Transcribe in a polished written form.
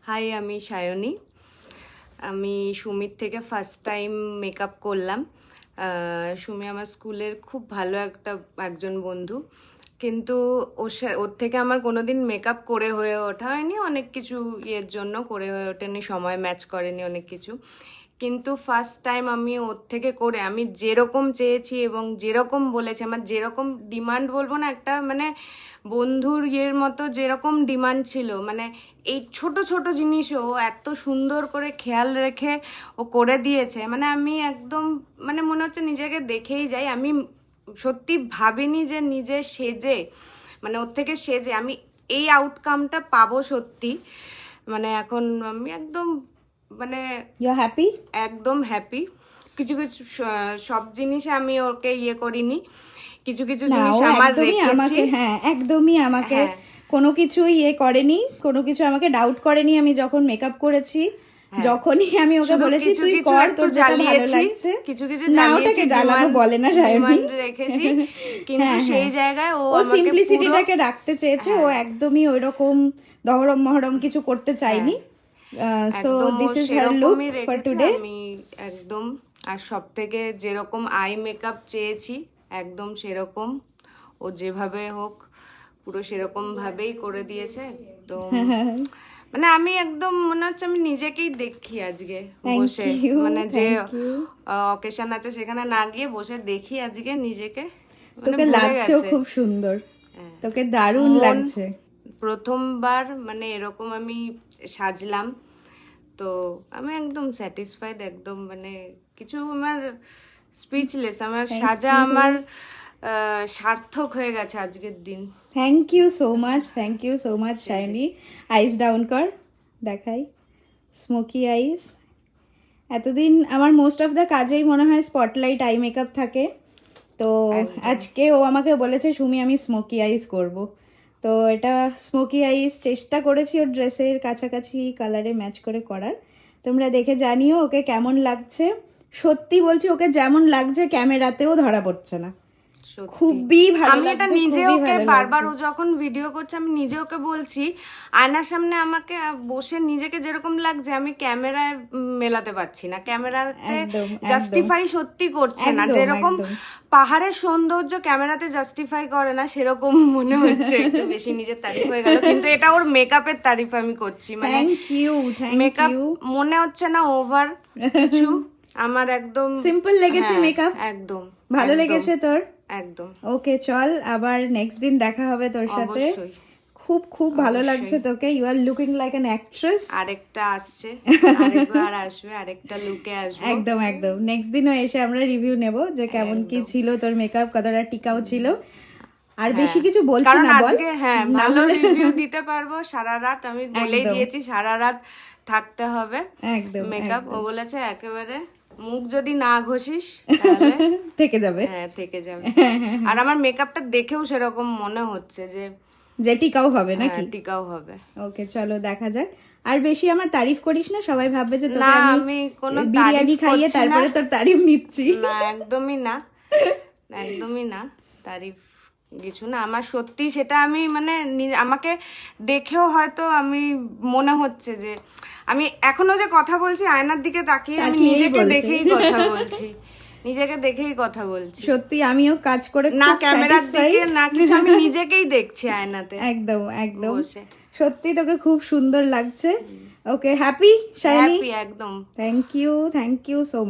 High, আমি সায়নী। আমি সুমির থেকে ফার্স্ট টাইম মেকআপ করলাম। সুমি আমার স্কুলের খুব ভালো একজন বন্ধু, কিন্তু ওর থেকে আমার কোনোদিন মেকআপ করে হয়ে ওঠা হয়নি। অনেক কিছু ইয়ের জন্য করে হয়ে ওঠেনি, সময় ম্যাচ করেনি অনেক কিছু। কিন্তু ফার্স্ট টাইম আমি ওর থেকে করে আমি যেরকম চেয়েছি এবং যেরকম বলেছি, আমার যেরকম ডিমান্ড বলবো না, একটা মানে বন্ধুর ইয়ের মতো যেরকম ডিমান্ড ছিল, মানে এই ছোট ছোট জিনিসও এত সুন্দর করে খেয়াল রেখে ও করে দিয়েছে। মানে আমি একদম মানে মনে হচ্ছে নিজেকে দেখেই যাই। আমি সত্যি ভাবিনি যে নিজে সেজে, মানে ওর থেকে সেজে আমি এই আউটকামটা পাবো। সত্যি মানে এখন আমি একদম মানে ইউ আর হ্যাপি? একদম হ্যাপি। কিছু কিছু সব জিনিসে আমি ওকে ইয়ে করিনি, কিছু কিছু জিনিস আমার রেখেছি। হ্যাঁ, একদমই আমাকে কোনো কিছু ইয়ে করেনি, কোনো কিছু আমাকে ডাউট করেনি। আমি যখন মেকআপ করেছি, যখনই আমি ওকে বলেছি তুই কর, তোর যেটা ভালো লাগছে, কিছু কিছু না ওটাকে জ্বালানো বলে না সায়নী, রেখেছি। কিন্তু সেই জায়গায় ও সিম্পলিসিটিটাকে রাখতে চেয়েছে। ও একদমই ওইরকম দহরম মহরম কিছু করতে চাইনি। So this is her look for today. আমি একদম, আর সব থেকে যেরকম আই মেকআপ চেয়েছি একদম সেরকম ও যেভাবে হোক পুরো সেরকম ভাবেই করে দিয়েছে একদম। মানে আমি একদম মনে হচ্ছে আমি নিজেকেই দেখি আজকে বসে, মানে যে অকেশন আছে সেখানে না গিয়ে বসে দেখি আজকে নিজেকে। তোকে লাগছেও খুব সুন্দর, তোকে দারুণ লাগছে। প্রথমবার মানে এরকম আমি সাজলাম, তো আমি একদম স্যাটিসফাইড, একদম মানে কিছু আমার স্পিচলেস। আমার সাজা আমার সার্থক হয়ে গেছে আজকের দিন। Thank you so much, thank you so much Sayani. Eyes down কর, দেখাই স্মোকি আইস। এতদিন আমার মোস্ট অফ দ্য কাজেই মনে হয় স্পটলাইট আই মেকআপ থাকে, তো আজকে ও আমাকে বলেছে সুমি আমি স্মোকি আইস করব। তো এটা স্মোকি আইস চেষ্টা করেছি ওর ড্রেসের কাছাকাছি কালারে ম্যাচ করে করার। তোমরা দেখে জানিও ওকে কেমন লাগছে। সত্যি বলছি, ওকে যেমন লাগছে ক্যামেরাতেও ধরা পড়ছে না, খুবই ভালো। আমি এটা নিজে ওকে বারবার, ও যখন ভিডিও করছে আমি নিজে ওকে বলছি, আয়নার সামনে আমাকে বসে নিজেকে যেরকম লাগছে আমি ক্যামেরায় মেলাতে পারছি না, ক্যামেরাতে জাস্টিফাই সত্যি করছে না। যেরকম পাহাড়ের সৌন্দর্য ক্যামেরাতে জাস্টিফাই করে না, সেরকম মনে হচ্ছে। একটু বেশি নিজের তারিফ হয়ে গেল, কিন্তু এটা ওর মেকআপের তারিফ আমি করছি। মানে মেকআপ মনে হচ্ছে না ওভার কিছু, আমার একদম সিম্পল লেগেছে মেকআপ, একদম ভালো লেগেছে তোর একদম। ওকে, চল আবার নেক্সট দিন দেখা হবে তোর সাথে। খুব খুব ভালো লাগছে তোকে, you are looking like an actress. আরেকটা আসছে, আরেকবার আসবে, আরেকটা লুকে আসবে। একদম একদম, নেক্সট দিনও এসে আমরা রিভিউ নেব যে কেমন কি ছিল তোর মেকআপ, কতটা টিকাও ছিল। আর বেশি কিছু বলছি না, বল। আজকে ভালো রিভিউ দিতে পারবো। সারা রাত আমি বলেই দিয়েছি সারা রাত থাকতে হবে মেকআপ। ও বলেছে একেবারে মুখ যদি না ঘষিস তাহলে থেকে যাবে। হ্যাঁ, থেকে যাবে। আর আমার মেকআপটা দেখেও সেরকম মনে হচ্ছে যে টিকাও হবে নাকি? টিকাও হবে। ওকে, চলো দেখা যাক। আর বেশি আমার তারিফ করিস না, সবাই ভাববে যে তোকে আমি কোনো বিরিয়ানি খাইয়ে তারপরে তোর তারিফ নিচ্ছি। না, একদমই না, একদমই না, তারিফ কিছু না। আমার সত্যি সেটা আমি মানে আমাকে দেখেও হয়তো আমি মনে হচ্ছে যে আমি এখনো যে কথা বলছি আয়নার দিকে তাকিয়ে আমি নিজেকে দেখেই কথা বলছি, নিজেকে দেখেই কথা বলছি। সত্যি আমিও কাজ করে না ক্যামেরার দিকে না কিছু, আমি নিজেকেই দেখছি আয়নাতে। একদম একদম, সত্যি তোকে খুব সুন্দর লাগছে। Okay, happy Sayani? একদম। Thank you so much.